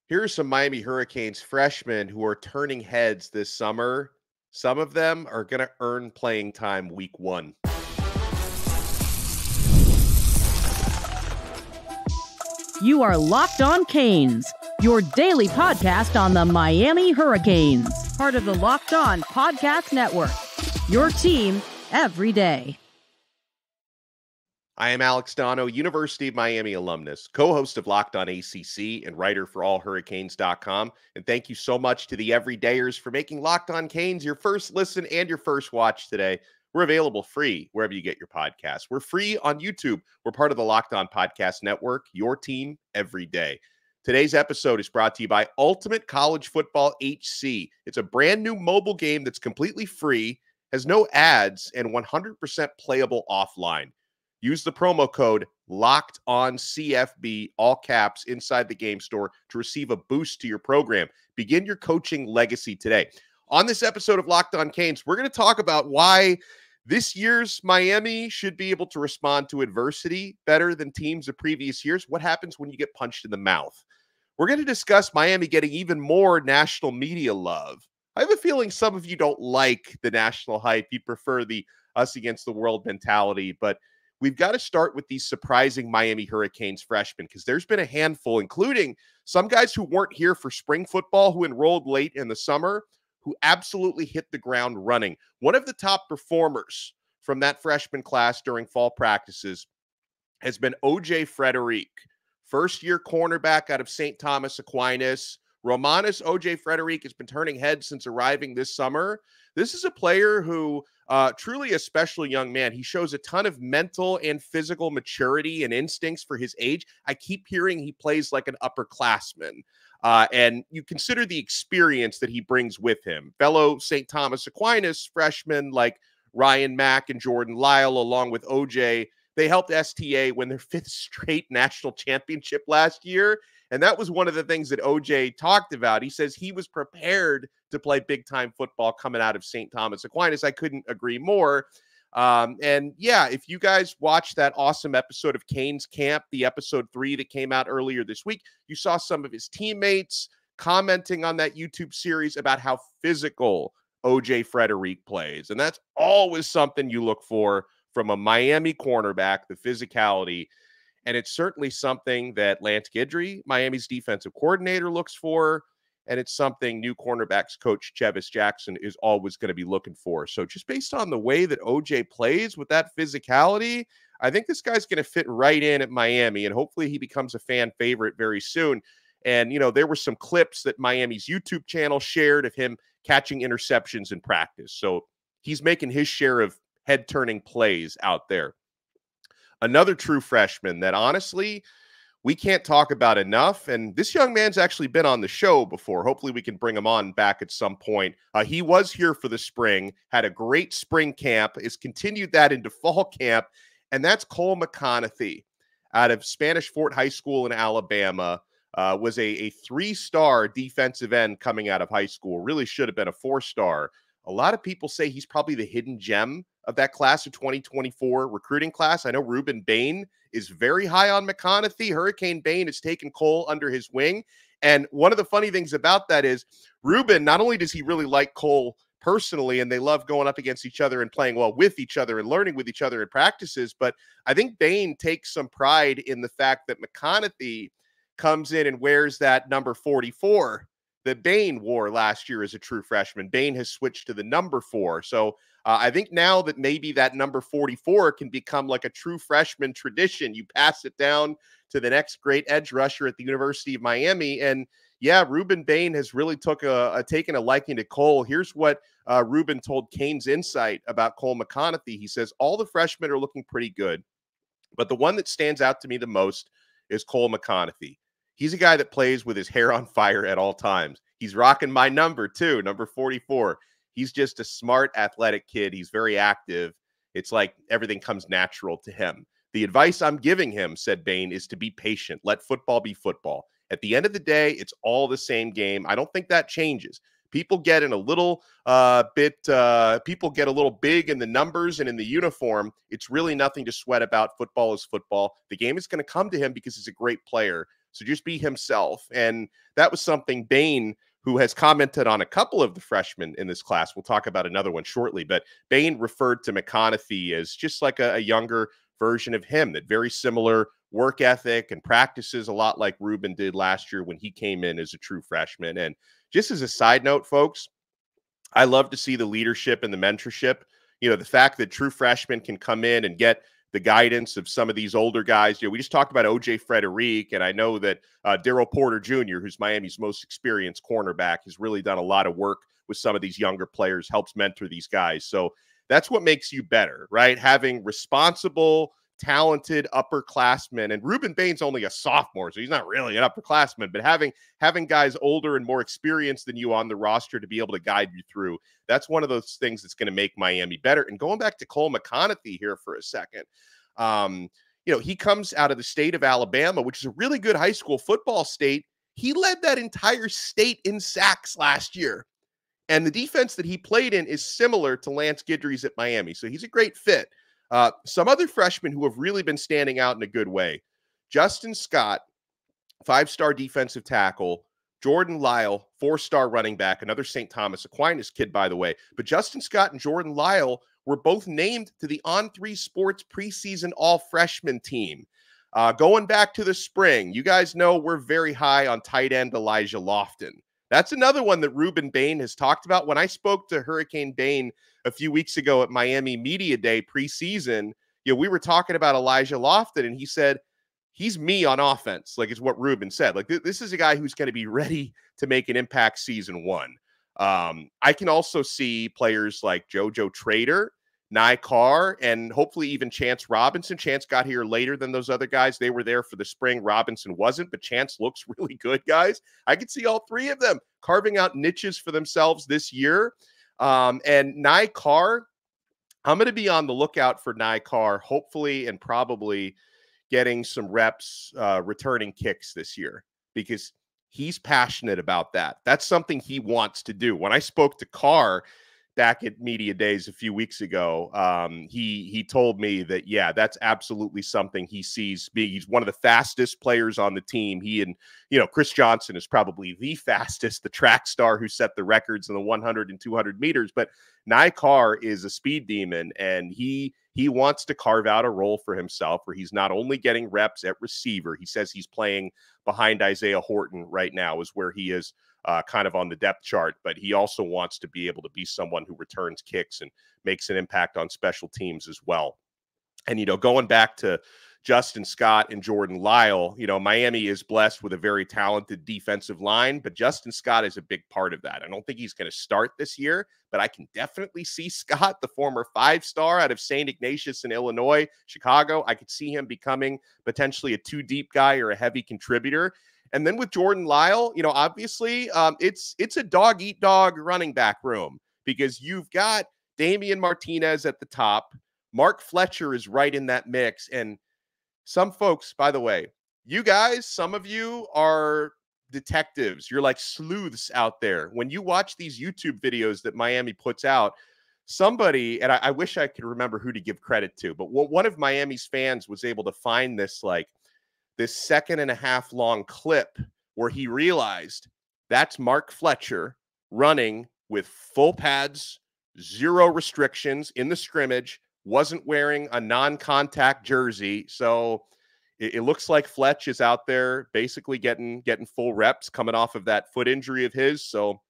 Here are some Miami Hurricanes freshmen who are turning heads this summer. Some of them are going to earn playing time week one. You are Locked On Canes, your daily podcast on the Miami Hurricanes, part of the Locked On Podcast Network, your team every day. I am Alex Donno, University of Miami alumnus, co-host of Locked On ACC and writer for allhurricanes.com. And thank you so much to the everydayers for making Locked On Canes your first listen and your first watch today. We're available free wherever you get your podcasts. We're free on YouTube. We're part of the Locked On Podcast Network, your team every day. Today's episode is brought to you by Ultimate College Football HC. It's a brand new mobile game that's completely free, has no ads, and 100% playable offline. Use the promo code LOCKEDONCFB, all caps, inside the game store to receive a boost to your program. Begin your coaching legacy today. On this episode of Locked On Canes, we're going to talk about why this year's Miami should be able to respond to adversity better than teams of previous years. What happens when you get punched in the mouth? We're going to discuss Miami getting even more national media love. I have a feeling some of you don't like the national hype. You prefer the us against the world mentality, but we've got to start with these surprising Miami Hurricanes freshmen because there's been a handful, including some guys who weren't here for spring football, who enrolled late in the summer, who absolutely hit the ground running. One of the top performers from that freshman class during fall practices has been OJ Frederique, first-year cornerback out of St. Thomas Aquinas. Romanus OJ Frederique has been turning heads since arriving this summer. This is a player who truly a special young man. He shows a ton of mental and physical maturity and instincts for his age. I keep hearing he plays like an upperclassman. And you consider the experience that he brings with him. Fellow St. Thomas Aquinas freshmen like Ryan Mack and Jordan Lyle, along with OJ, they helped STA win their fifth straight national championship last year. And that was one of the things that OJ talked about. He says he was prepared to play big-time football coming out of St. Thomas Aquinas. I couldn't agree more. And yeah, if you guys watched that awesome episode of Canes Camp, the episode 3 that came out earlier this week, you saw some of his teammates commenting on that YouTube series about how physical OJ Frederique plays. And that's always something you look for from a Miami cornerback, the physicality. And it's certainly something that Lance Guidry, Miami's defensive coordinator, looks for. And it's something new cornerbacks coach Chevis Jackson is always going to be looking for. So just based on the way that OJ plays with that physicality, I think this guy's going to fit right in at Miami. And hopefully he becomes a fan favorite very soon. And, you know, there were some clips that Miami's YouTube channel shared of him catching interceptions in practice. So he's making his share of head-turning plays out there. Another true freshman that honestly we can't talk about enough. And this young man's actually been on the show before. Hopefully we can bring him on back at some point. He was here for the spring, had a great spring camp, has continued that into fall camp. And that's Cole McConathy out of Spanish Fort High School in Alabama. Was a 3-star defensive end coming out of high school. Really should have been a 4-star. A lot of people say he's probably the hidden gem of that class of 2024 recruiting class. I know Rueben Bain is very high on McConathy. Hurricane Bain has taken Cole under his wing. And one of the funny things about that is Rueben, not only does he really like Cole personally, and they love going up against each other and playing well with each other and learning with each other in practices, but I think Bain takes some pride in the fact that McConathy comes in and wears that number 44 that Bain wore last year as a true freshman. Bain has switched to the number 4. So I think now that maybe that number 44 can become like a true freshman tradition. You pass it down to the next great edge rusher at the University of Miami. And yeah, Rueben Bain has really taken a liking to Cole. Here's what Rueben told Canes Insight about Cole McConathy. He says, all the freshmen are looking pretty good, but the one that stands out to me the most is Cole McConathy. He's a guy that plays with his hair on fire at all times. He's rocking my number too, number 44. He's just a smart, athletic kid. He's very active. It's like everything comes natural to him. The advice I'm giving him, said Bain, is to be patient. Let football be football. At the end of the day, it's all the same game. I don't think that changes. People get in a little people get a little big in the numbers and in the uniform. It's really nothing to sweat about. Football is football. The game is going to come to him because he's a great player. So just be himself. And that was something Bain, who has commented on a couple of the freshmen in this class, we'll talk about another one shortly, but Bain referred to McConathy as just like a younger version of him, that very similar work ethic and practices, a lot like Rueben did last year when he came in as a true freshman. And just as a side note, folks, I love to see the leadership and the mentorship. You know, the fact that true freshmen can come in and get the guidance of some of these older guys. You know, we just talked about OJ Frederique, and I know that Daryl Porter Jr., who's Miami's most experienced cornerback, has really done a lot of work with some of these younger players, helps mentor these guys. So that's what makes you better, right? Having responsible, talented upperclassmen, and Rueben Bain's only a sophomore, so he's not really an upperclassman, but having guys older and more experienced than you on the roster to be able to guide you through, that's one of those things that's going to make Miami better. And going back to Cole McConathy here for a second, you know, he comes out of the state of Alabama, which is a really good high school football state. He led that entire state in sacks last year. And the defense that he played in is similar to Lance Guidry's at Miami. So he's a great fit. Some other freshmen who have really been standing out in a good way: Justin Scott, 5-star defensive tackle; Jordan Lyle, 4-star running back, another St. Thomas Aquinas kid, by the way. But Justin Scott and Jordan Lyle were both named to the On3 Sports preseason all-freshman team. Going back to the spring, you guys know we're very high on tight end Elija Lofton. That's another one that Rueben Bain has talked about. When I spoke to Hurricane Bain a few weeks ago at Miami Media Day preseason, you know, we were talking about Elija Lofton, and he said, he's me on offense, like it's what Rueben said. Like this is a guy who's going to be ready to make an impact season one. I can also see players like JoJo Trader, Ny Carr, and hopefully even Chance Robinson. Chance got here later than those other guys. They were there for the spring. Robinson wasn't, but Chance looks really good, guys. I could see all three of them carving out niches for themselves this year. And Ny Carr, I'm going to be on the lookout for Ny Carr, hopefully and probably getting some reps returning kicks this year, because he's passionate about that. That's something he wants to do. When I spoke to Carr back at Media Days a few weeks ago, he told me that, yeah, that's absolutely something he sees being. He's one of the fastest players on the team. He and, you know, Chris Johnson is probably the fastest, the track star who set the records in the 100 and 200 meters. But Ny Carr is a speed demon, and he wants to carve out a role for himself where he's not only getting reps at receiver. He says he's playing behind Isaiah Horton right now, is where he is kind of on the depth chart, but he also wants to be able to be someone who returns kicks and makes an impact on special teams as well. And, you know, going back to Justin Scott and Jordan Lyle, you know, Miami is blessed with a very talented defensive line, but Justin Scott is a big part of that. I don't think he's going to start this year, but I can definitely see Scott, the former 5-star out of St. Ignatius in Illinois, Chicago. I could see him becoming potentially a 2-deep guy or a heavy contributor. And then with Jordan Lyle, you know, obviously it's a dog-eat-dog running back room, because you've got Damian Martinez at the top. Mark Fletcher is right in that mix. And some folks, by the way, you guys, some of you are detectives. You're like sleuths out there. When you watch these YouTube videos that Miami puts out, somebody, and I wish I could remember who to give credit to, but one of Miami's fans was able to find this 2.5 long clip where he realized that's Mark Fletcher running with full pads, 0 restrictions in the scrimmage, wasn't wearing a non-contact jersey. So it looks like Fletch is out there basically getting full reps coming off of that foot injury of his. So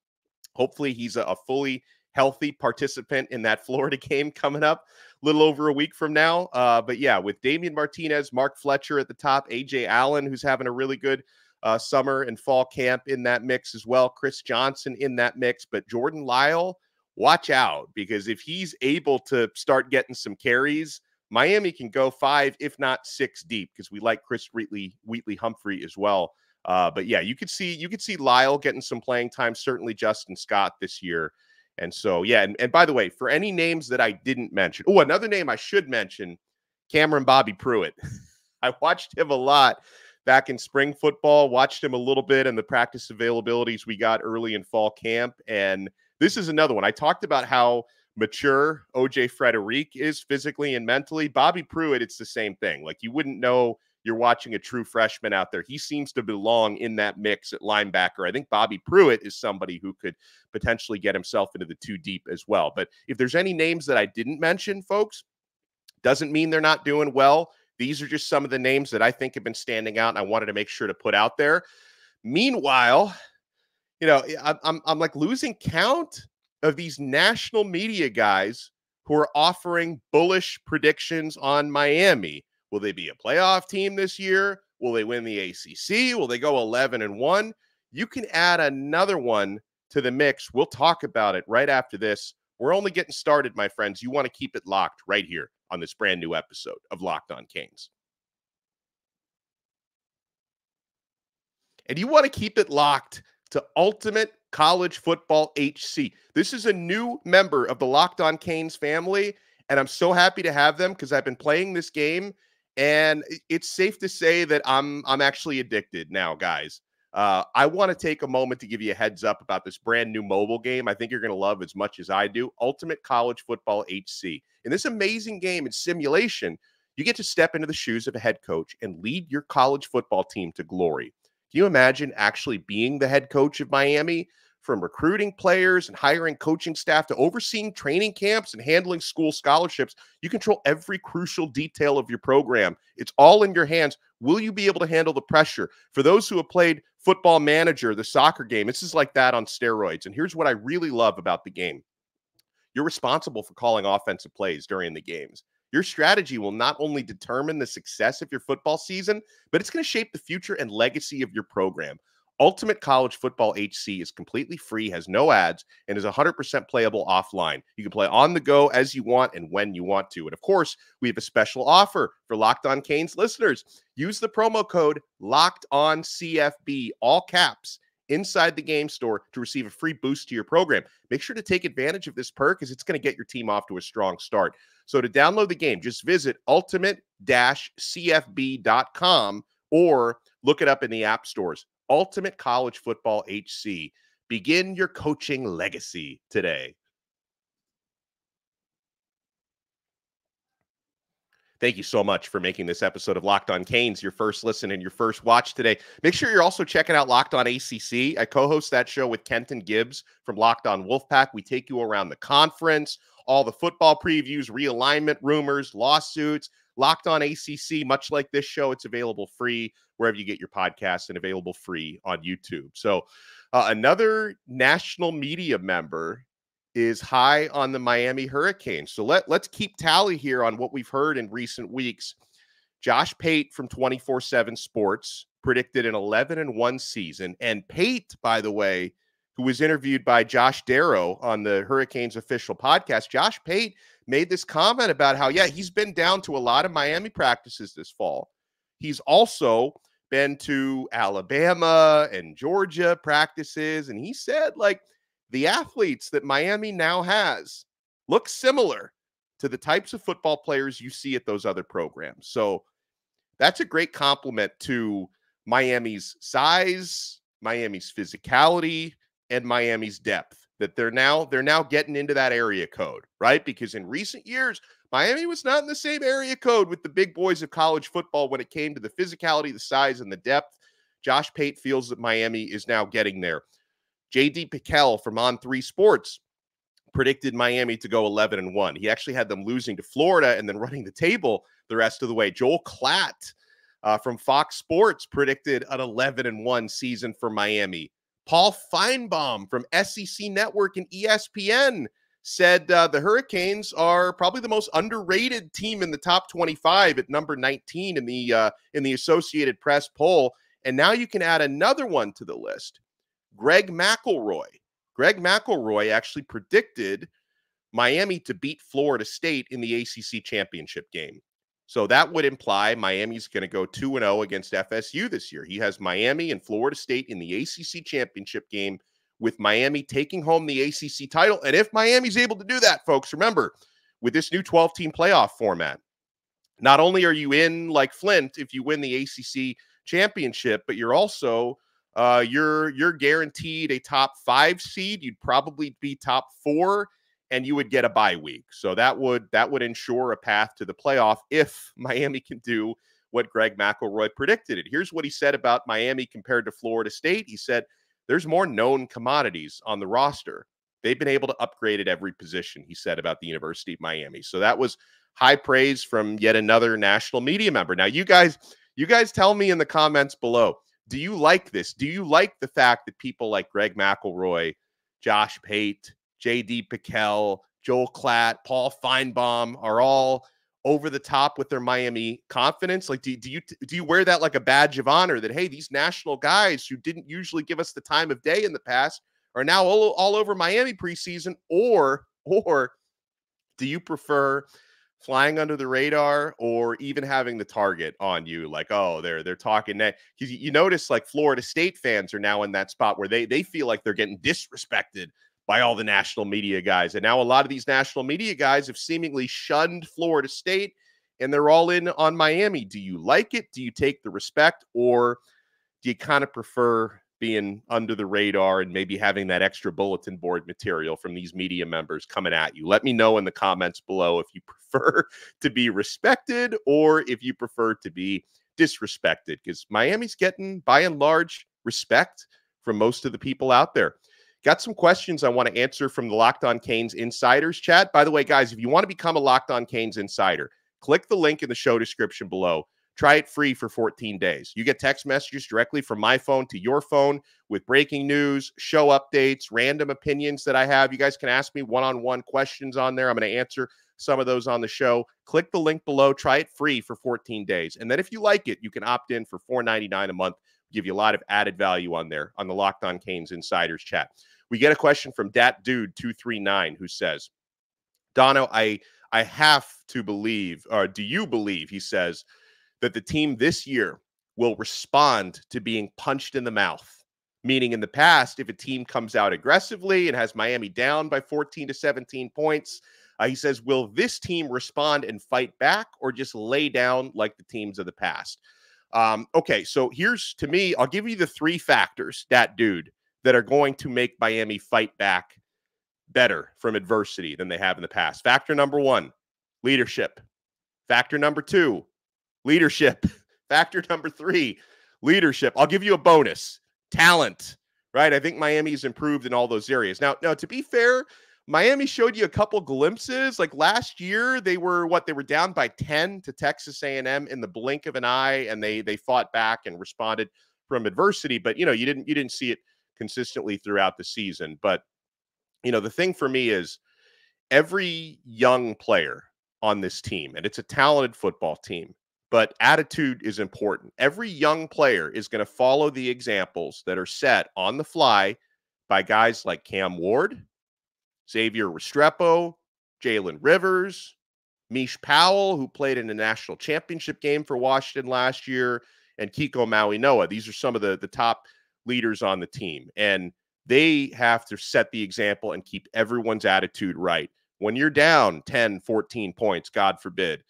hopefully he's a fully healthy participant in that Florida game coming up a little over a week from now. But yeah, with Damian Martinez, Mark Fletcher at the top, AJ Allen, who's having a really good summer and fall camp in that mix as well, Chris Johnson in that mix. But Jordan Lyle, watch out, because if he's able to start getting some carries, Miami can go 5, if not 6 deep, because we like Chris Wheatley Humphrey as well. But yeah, you could see Lyle getting some playing time, certainly Justin Scott this year. And so, yeah, and by the way, for any names that I didn't mention, another name I should mention, Cameron Bobby Pruitt. I watched him a lot back in spring football, watched him a little bit in the practice availabilities we got early in fall camp. And this is another one. I talked about how mature OJ Frederique is physically and mentally. Bobby Pruitt, it's the same thing. Like, you wouldn't know you're watching a true freshman out there. He seems to belong in that mix at linebacker. I think Bobby Pruitt is somebody who could potentially get himself into the 2 deep as well. But if there's any names that I didn't mention, folks, doesn't mean they're not doing well. These are just some of the names that I think have been standing out, and I wanted to make sure to put out there. Meanwhile, you know, I'm like losing count of these national media guys who are offering bullish predictions on Miami. Will they be a playoff team this year? Will they win the ACC? Will they go 11-1? You can add another one to the mix. We'll talk about it right after this. We're only getting started, my friends. You want to keep it locked right here on this brand new episode of Locked On Canes. And you want to keep it locked to Ultimate College Football HC. This is a new member of the Locked On Canes family, and I'm so happy to have them because I've been playing this game, and it's safe to say that I'm actually addicted now, guys. I want to take a moment to give you a heads up about this brand new mobile game I think you're going to love as much as I do, Ultimate College Football HC. In this amazing game and simulation, you get to step into the shoes of a head coach and lead your college football team to glory. Can you imagine actually being the head coach of Miami? From recruiting players and hiring coaching staff to overseeing training camps and handling school scholarships, you control every crucial detail of your program. It's all in your hands. Will you be able to handle the pressure? For those who have played Football Manager, the soccer game, this is like that on steroids. And here's what I really love about the game. You're responsible for calling offensive plays during the games. Your strategy will not only determine the success of your football season, but it's going to shape the future and legacy of your program. Ultimate College Football HC is completely free, has no ads, and is 100% playable offline. You can play on the go as you want and when you want to. And of course, we have a special offer for Locked On Canes listeners. Use the promo code LOCKEDONCFB, all caps, inside the game store to receive a free boost to your program. Make sure to take advantage of this perk because it's going to get your team off to a strong start. So to download the game, just visit ultimate-cfb.com or look it up in the app stores. Ultimate College Football HC. Begin your coaching legacy today. Thank you so much for making this episode of Locked On Canes your first listen and your first watch today. Make sure you're also checking out Locked On ACC. I co-host that show with Kenton Gibbs from Locked On Wolfpack. We take you around the conference, all the football previews, realignment rumors, lawsuits. Locked On ACC, much like this show, it's available free wherever you get your podcasts and available free on YouTube. So another national media member is high on the Miami Hurricanes. So let's keep tally here on what we've heard in recent weeks. Josh Pate from 24/7 Sports predicted an 11-1 season. And Pate, by the way, who was interviewed by Josh Darrow on the Hurricanes official podcast, Josh Pate made this comment about how, yeah, he's been down to a lot of Miami practices this fall. He's also been to Alabama and Georgia practices. And he said, like, the athletes that Miami now has look similar to the types of football players you see at those other programs. So that's a great compliment to Miami's size, Miami's physicality, and Miami's depth, that they're now getting into that area code, right? Because in recent years, Miami was not in the same area code with the big boys of college football when it came to the physicality, the size, and the depth. Josh Pate feels that Miami is now getting there. J.D. Pickell from On3 Sports predicted Miami to go 11-1. He actually had them losing to Florida and then running the table the rest of the way. Joel Klatt from Fox Sports predicted an 11-1 season for Miami. Paul Feinbaum from SEC Network and ESPN said the Hurricanes are probably the most underrated team in the top 25 at number 19 in the Associated Press poll. And now you can add another one to the list. Greg McElroy. Greg McElroy actually predicted Miami to beat Florida State in the ACC Championship game. So that would imply Miami's going to go 2-0 against FSU this year. He has Miami and Florida State in the ACC Championship game, with Miami taking home the ACC title. And if Miami's able to do that, folks, remember, with this new 12-team playoff format, not only are you in like Flint if you win the ACC Championship, but you're also you're guaranteed a top 5 seed. You'd probably be top 4, and you would get a bye week. So that would ensure a path to the playoff if Miami can do what Greg McElroy predicted. Here's what he said about Miami compared to Florida State. He said, there's more known commodities on the roster. They've been able to upgrade at every position, he said about the University of Miami. So that was high praise from yet another national media member. Now, you guys tell me in the comments below, do you like this? Do you like the fact that people like Greg McElroy, Josh Pate, J.D. Pickell, Joel Klatt, Paul Feinbaum are all over the top with their Miami confidence? Like, do you wear that like a badge of honor that, hey, these national guys who didn't usually give us the time of day in the past are now all over Miami preseason? Or do you prefer flying under the radar or even having the target on you? Like, oh, they're talking that, because you notice like Florida State fans are now in that spot where they feel like they're getting disrespected by all the national media guys. And now a lot of these national media guys have seemingly shunned Florida State and they're all in on Miami. Do you like it? Do you take the respect, or do you kind of prefer being under the radar and maybe having that extra bulletin board material from these media members coming at you? Let me know in the comments below if you prefer to be respected or if you prefer to be disrespected, because Miami's getting, by and large, respect from most of the people out there. Got some questions I want to answer from the Locked On Canes Insiders chat. By the way, guys, if you want to become a Locked On Canes Insider, click the link in the show description below. Try it free for 14 days. You get text messages directly from my phone to your phone with breaking news, show updates, random opinions that I have. You guys can ask me one-on-one questions on there. I'm going to answer some of those on the show. Click the link below. Try it free for 14 days. And then if you like it, you can opt in for $4.99 a month. Give you a lot of added value on there on the Locked On Canes Insiders chat. We get a question from Dat Dude 239 who says, Donno, I have to believe, or do you believe, he says, that the team this year will respond to being punched in the mouth? Meaning in the past, if a team comes out aggressively and has Miami down by 14 to 17 points, he says, will this team respond and fight back or just lay down like the teams of the past? Okay, so here's, to me, I'll give you the three factors, that dude, that are going to make Miami fight back better from adversity than they have in the past. Factor number one, leadership. Factor number two, leadership. Factor number three, leadership. I'll give you a bonus, talent, right? I think Miami's improved in all those areas. Now, to be fair, Miami showed you a couple glimpses. Like last year, they were down by 10 to Texas A&M in the blink of an eye, and they fought back and responded from adversity. But you didn't see it consistently throughout the season. But the thing for me is every young player on this team, and it's a talented football team, but attitude is important. Every young player is going to follow the examples that are set on the fly by guys like Cam Ward, Xavier Restrepo, Jalen Rivers, Mish Powell, who played in a national championship game for Washington last year, and Kiko Maui-Noa. These are some of the top leaders on the team, and they have to set the example and keep everyone's attitude right. When you're down 10, 14 points, God forbid,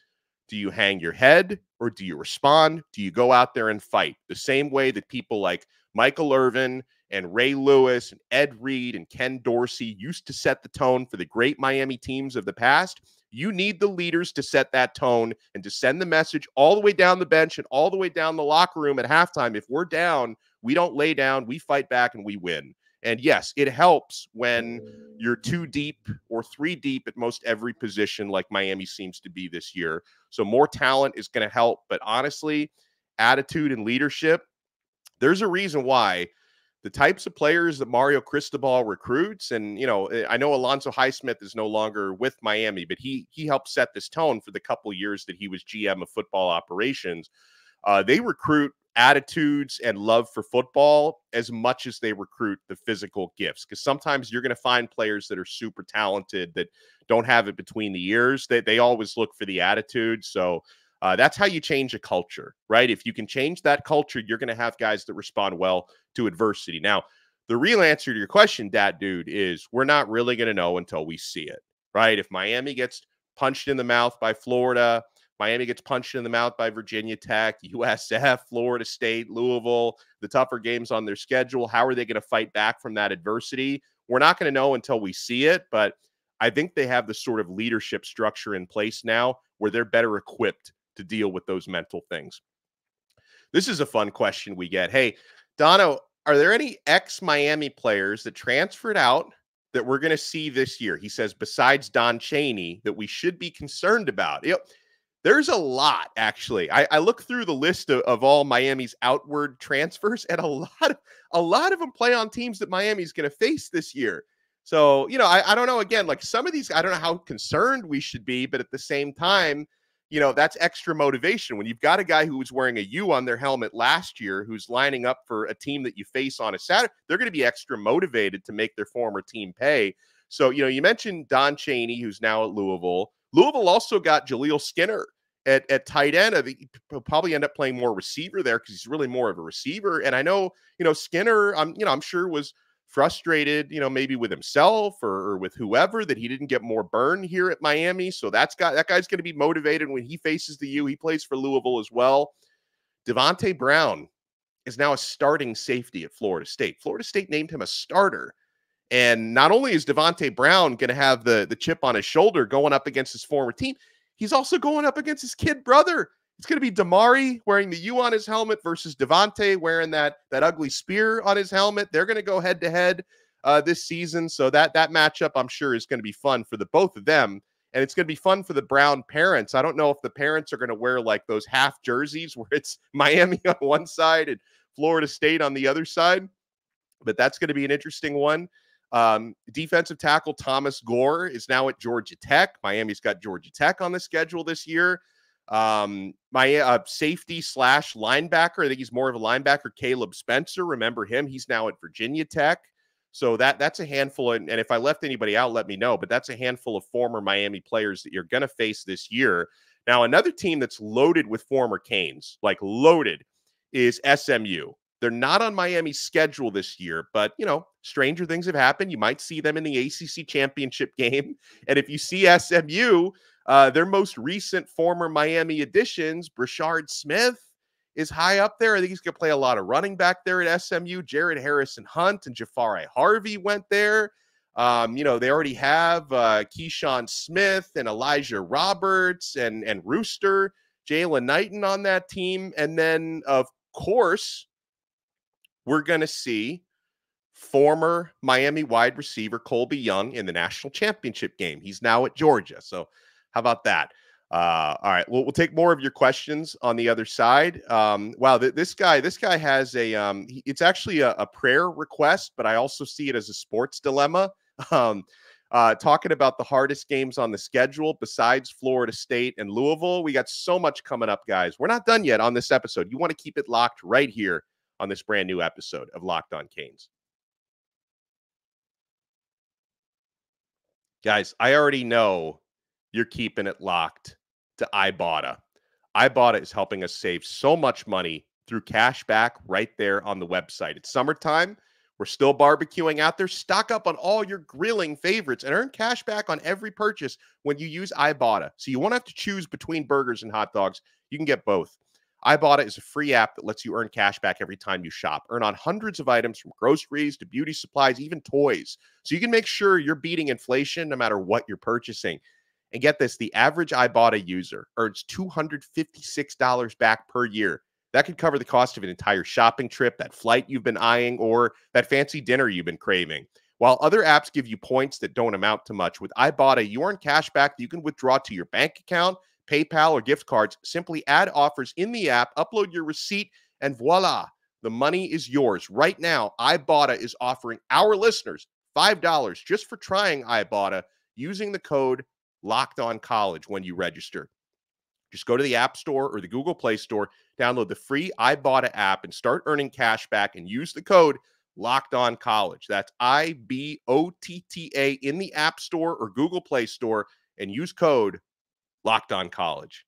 do you hang your head or do you respond? Do you go out there and fight? The same way that people like Michael Irvin and Ray Lewis and Ed Reed and Ken Dorsey used to set the tone for the great Miami teams of the past. You need the leaders to set that tone and to send the message all the way down the bench and all the way down the locker room at halftime. If we're down, we don't lay down, we fight back and we win. And yes, it helps when you're 2 deep or 3 deep at most every position like Miami seems to be this year. So more talent is going to help. But honestly, attitude and leadership, there's a reason why the types of players that Mario Cristobal recruits, and, I know Alonzo Highsmith is no longer with Miami, but he helped set this tone for the couple years that he was GM of football operations. They recruit attitudes and love for football as much as they recruit the physical gifts, because sometimes you're going to find players that are super talented that don't have it between the ears. They always look for the attitude. So that's how you change a culture, right? If you can change that culture, you're going to have guys that respond well to adversity. Now, the real answer to your question, Dat Dude, is we're not really going to know until we see it, right? If Miami gets punched in the mouth by Florida, Miami gets punched in the mouth by Virginia Tech, USF, Florida State, Louisville, the tougher games on their schedule, how are they going to fight back from that adversity? We're not going to know until we see it, but I think they have the sort of leadership structure in place now where they're better equipped to deal with those mental things. This is a fun question we get. Hey, Donno, are there any ex-Miami players that transferred out that we're going to see this year? He says, besides Don Chaney, that we should be concerned about. There's a lot, actually. I look through the list of all Miami's outward transfers, and a lot of them play on teams that Miami's going to face this year. So, I don't know. Again, like some of these, I don't know how concerned we should be, but at the same time, that's extra motivation. When you've got a guy who was wearing a U on their helmet last year, who's lining up for a team that you face on a Saturday, they're going to be extra motivated to make their former team pay. So, you mentioned Don Chaney, who's now at Louisville. Louisville also got Jaleel Skinner at tight end. I think he'll probably end up playing more receiver there because he's really more of a receiver. And I know, Skinner, I'm sure was frustrated, maybe with himself or with whoever that he didn't get more burn here at Miami. So that guy's going to be motivated when he faces the U. He plays for Louisville as well. Devontae Brown is now a starting safety at Florida State. Florida State named him a starter. And not only is Devontae Brown going to have the chip on his shoulder going up against his former team, he's also going up against his kid brother. It's going to be Damari wearing the U on his helmet versus Devontae wearing that ugly spear on his helmet. They're going to go head-to-head this season. So that matchup, I'm sure, is going to be fun for the both of them. And it's going to be fun for the Brown parents. I don't know if the parents are going to wear like those half jerseys where it's Miami on one side and Florida State on the other side. But that's going to be an interesting one. Defensive tackle Thomas Gore is now at Georgia Tech. Miami's got Georgia Tech on the schedule this year. My safety / linebacker, I think he's more of a linebacker, Caleb Spencer. Remember him? He's now at Virginia Tech. So that's a handful. And if I left anybody out, let me know. But that's a handful of former Miami players that you're going to face this year. Now, another team that's loaded with former Canes, like loaded, is SMU. They're not on Miami's schedule this year, but, stranger things have happened. You might see them in the ACC Championship game. And if you see SMU, their most recent former Miami additions, Brashard Smith, is high up there. I think he's going to play a lot of running back there at SMU. Jared Harrison Hunt and Jafari Harvey went there. They already have Keyshawn Smith and Elijah Roberts and Rooster, Jalen Knighton on that team. And then, of course, we're going to see former Miami wide receiver Colby Young in the national championship game. He's now at Georgia. So how about that? All right. We'll take more of your questions on the other side. Wow. This guy has it's actually a prayer request, but I also see it as a sports dilemma. Talking about the hardest games on the schedule besides Florida State and Louisville. We got so much coming up, guys. We're not done yet on this episode. You want to keep it locked right here on this brand new episode of Locked On Canes. Guys, I already know you're keeping it locked to Ibotta. Ibotta is helping us save so much money through cash back right there on the website. It's summertime. We're still barbecuing out there. Stock up on all your grilling favorites and earn cash back on every purchase when you use Ibotta. So you won't have to choose between burgers and hot dogs. You can get both. Ibotta is a free app that lets you earn cash back every time you shop. Earn on hundreds of items from groceries to beauty supplies, even toys. So you can make sure you're beating inflation no matter what you're purchasing. And get this, the average Ibotta user earns $256 back per year. That could cover the cost of an entire shopping trip, that flight you've been eyeing, or that fancy dinner you've been craving. While other apps give you points that don't amount to much, with Ibotta, you earn cash back that you can withdraw to your bank account, PayPal, or gift cards. Simply add offers in the app, upload your receipt, and voila, the money is yours. Right now, Ibotta is offering our listeners $5 just for trying Ibotta using the code LOCKEDONCollege when you register. Just go to the App Store or the Google Play Store, download the free Ibotta app, and start earning cash back and use the code LOCKEDONCollege. That's IBOTTA in the App Store or Google Play Store, and use code LOCKEDONCollege.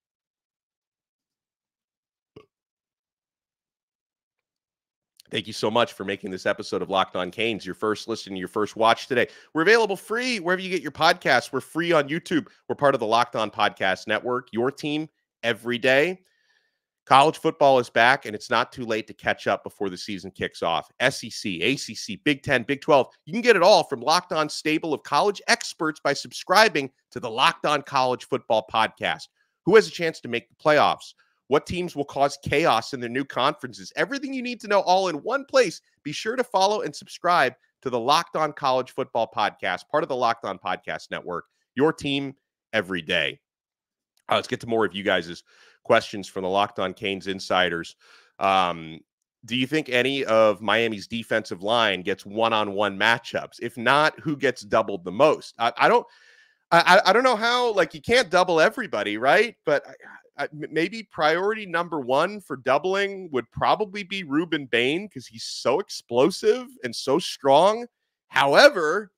Thank you so much for making this episode of Locked On Canes your first listen, your first watch today. We're available free wherever you get your podcasts. We're free on YouTube. We're part of the Locked On Podcast Network, your team every day. College football is back, and it's not too late to catch up before the season kicks off. SEC, ACC, Big 10, Big 12. You can get it all from Locked On stable of college experts by subscribing to the Locked On College Football Podcast. Who has a chance to make the playoffs? What teams will cause chaos in their new conferences? Everything you need to know all in one place. Be sure to follow and subscribe to the Locked On College Football Podcast, part of the Locked On Podcast Network, your team every day. Let's get to more of you guys' questions from the Locked On Canes insiders. Do you think any of Miami's defensive line gets one-on-one matchups? If not, who gets doubled the most? I don't know how, like, you can't double everybody, right? But maybe priority number one for doubling would probably be Rueben Bain because he's so explosive and so strong. However,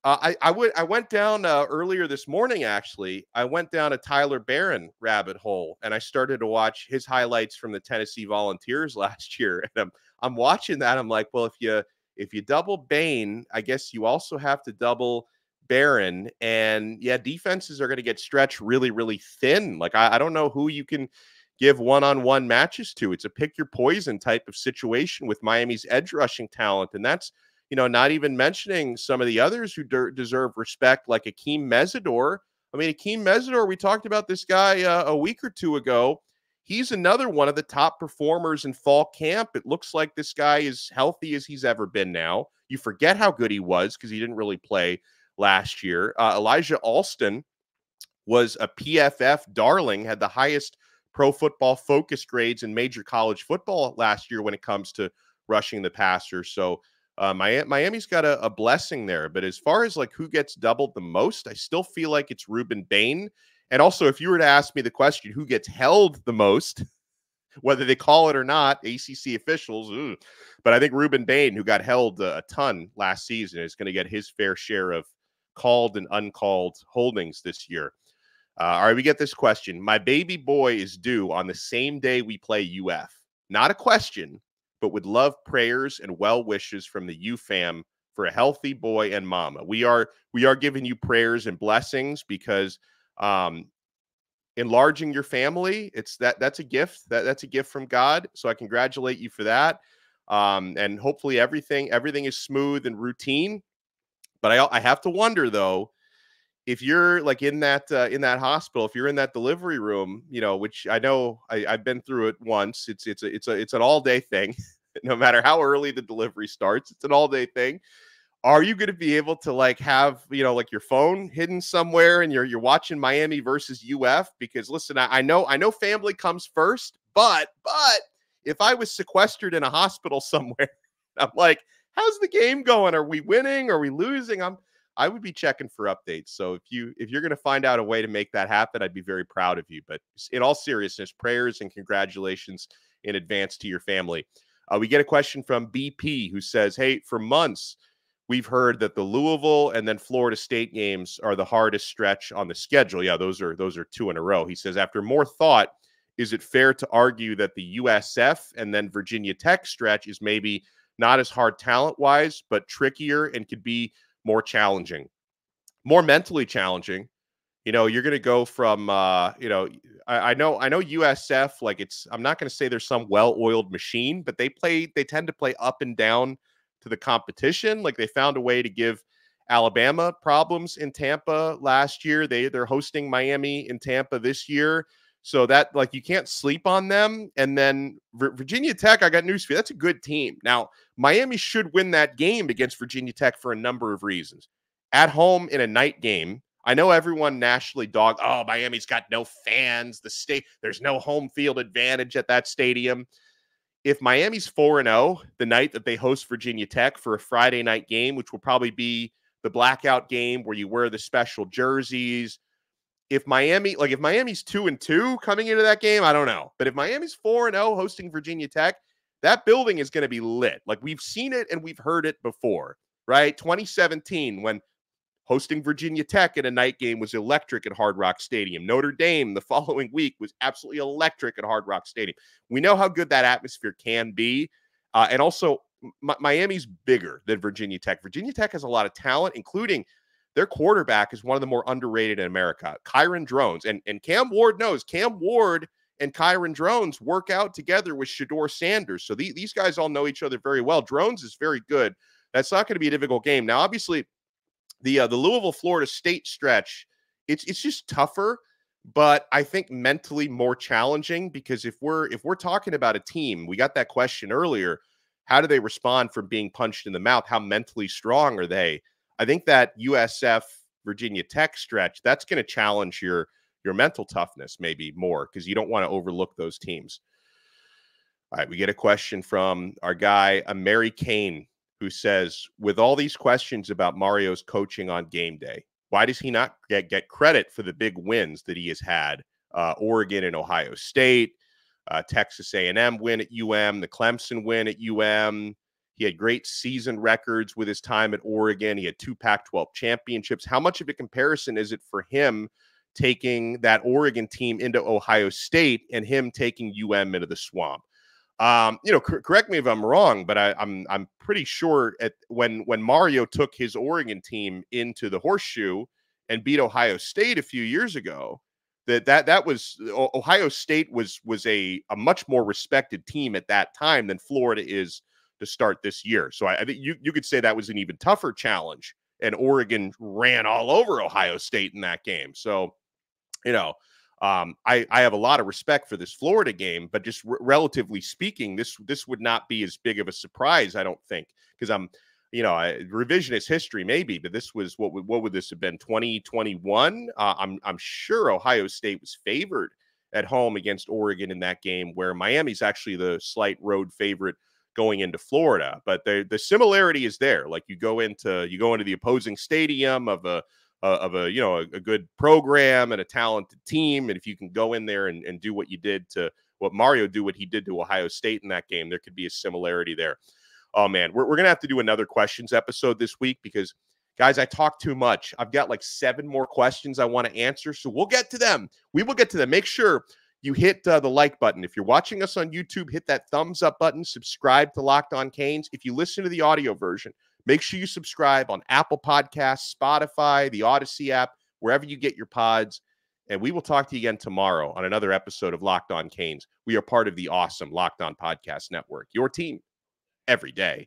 I went down earlier this morning, actually. I went down a Tyler Barron rabbit hole, and I started to watch his highlights from the Tennessee Volunteers last year. And I'm watching that. I'm like, well, if you double Bain, I guess you also have to double Barron. And yeah, defenses are going to get stretched really, really thin. Like, I don't know who you can give one-on-one matches to. It's a pick your poison type of situation with Miami's edge rushing talent. And that's, not even mentioning some of the others who deserve respect, like Akeem Mesidor. I mean, Akeem Mesidor, we talked about this guy a week or two ago. He's another one of the top performers in fall camp. It looks like this guy is healthy as he's ever been now. You forget how good he was because he didn't really play last year. Elijah Alston was a PFF darling, had the highest Pro Football Focus grades in major college football last year when it comes to rushing the passer. So Miami's got a blessing there. But as far as like who gets doubled the most, I still feel like it's Rueben Bain. And also, if you were to ask me the question, who gets held the most, whether they call it or not, ACC officials, but I think Rueben Bain, who got held a ton last season, is going to get his fair share of called and uncalled holdings this year. All right, we get this question. My baby boy is due on the same day we play UF. Not a question, but would love prayers and well wishes from the U fam for a healthy boy and mama. We are giving you prayers and blessings because enlarging your family, that's a gift. That's a gift from God. So I congratulate you for that. And hopefully everything is smooth and routine. But I have to wonder though, if you're like in that hospital, if you're in that delivery room, which I know I've been through it once. It's an all day thing. No matter how early the delivery starts, it's an all day thing. Are you going to be able to like have, like your phone hidden somewhere and you're watching Miami versus UF? Because listen, I know family comes first, but if I was sequestered in a hospital somewhere, I'm like, how's the game going? Are we winning? Are we losing? I would be checking for updates. So if you're going to find out a way to make that happen, I'd be very proud of you. But in all seriousness, prayers and congratulations in advance to your family. We get a question from BP who says, hey, for months, we've heard that the Louisville and then Florida State games are the hardest stretch on the schedule. Yeah, those are two in a row. He says, after more thought, is it fair to argue that the USF and then Virginia Tech stretch is maybe not as hard talent-wise, but trickier and could be more challenging, more mentally challenging? You're going to go from, I know USF, like I'm not going to say there's some well-oiled machine, but they tend to play up and down to the competition. Like they found a way to give Alabama problems in Tampa last year. They're hosting Miami in Tampa this year. So that, like, you can't sleep on them. And then Virginia Tech, I got news for you. That's a good team. Now, Miami should win that game against Virginia Tech for a number of reasons. At home in a night game, I know everyone nationally Miami's got no fans. There's no home field advantage at that stadium. If Miami's 4-0 the night that they host Virginia Tech for a Friday night game, which will probably be the blackout game where you wear the special jerseys, if Miami's 2-2 coming into that game, I don't know. But if Miami's 4-0 hosting Virginia Tech, that building is going to be lit. Like we've seen it and we've heard it before, right? 2017, when hosting Virginia Tech in a night game was electric at Hard Rock Stadium. Notre Dame the following week was absolutely electric at Hard Rock Stadium. We know how good that atmosphere can be. And also, Miami's bigger than Virginia Tech. Virginia Tech has a lot of talent, including their quarterback is one of the more underrated in America, Kyron Drones. And Cam Ward knows. Cam Ward and Kyron Drones work out together with Shedeur Sanders. So these guys all know each other very well. Drones is very good. That's not going to be a difficult game. Now, obviously, the Louisville, Florida State stretch, it's just tougher. but I think mentally more challenging, because if we're talking about a team, we got that question earlier, how do they respond from being punched in the mouth? How mentally strong are they? I think that USF Virginia Tech stretch, that's going to challenge your mental toughness maybe more, because you don't want to overlook those teams. All right, we get a question from our guy, Mary Kane, who says, with all these questions about Mario's coaching on game day, why does he not get credit for the big wins that he has had? Oregon and Ohio State, Texas A&M win at UM, the Clemson win at UM. He had great season records with his time at Oregon. He had 2 Pac-12 championships. How much of a comparison is it for him taking that Oregon team into Ohio State and him taking UM into the swamp? Correct me if I'm wrong, but I'm pretty sure when Mario took his Oregon team into the horseshoe and beat Ohio State a few years ago, that was Ohio State was a much more respected team at that time than Florida is to start this year. So I think you could say that was an even tougher challenge, and Oregon ran all over Ohio State in that game. So, I have a lot of respect for this Florida game, but just relatively speaking, this would not be as big of a surprise, I don't think, because revisionist history maybe, but this was what would this have been, 2021? I'm sure Ohio State was favored at home against Oregon in that game, where Miami's actually the slight road favorite going into Florida. But the similarity is there. Like you go into the opposing stadium of a good program and a talented team, and if you can go in there and do what he did to Ohio State in that game, there could be a similarity there. Oh man, we're gonna have to do another questions episode this week, because guys, I talk too much. I've got like 7 more questions I want to answer, so we'll get to them. We will get to them. Make sure you hit the like button. If you're watching us on YouTube, hit that thumbs up button, subscribe to Locked On Canes. If you listen to the audio version, make sure you subscribe on Apple Podcasts, Spotify, the Odyssey app, wherever you get your pods. And we will talk to you again tomorrow on another episode of Locked On Canes. We are part of the awesome Locked On Podcast Network, your team every day.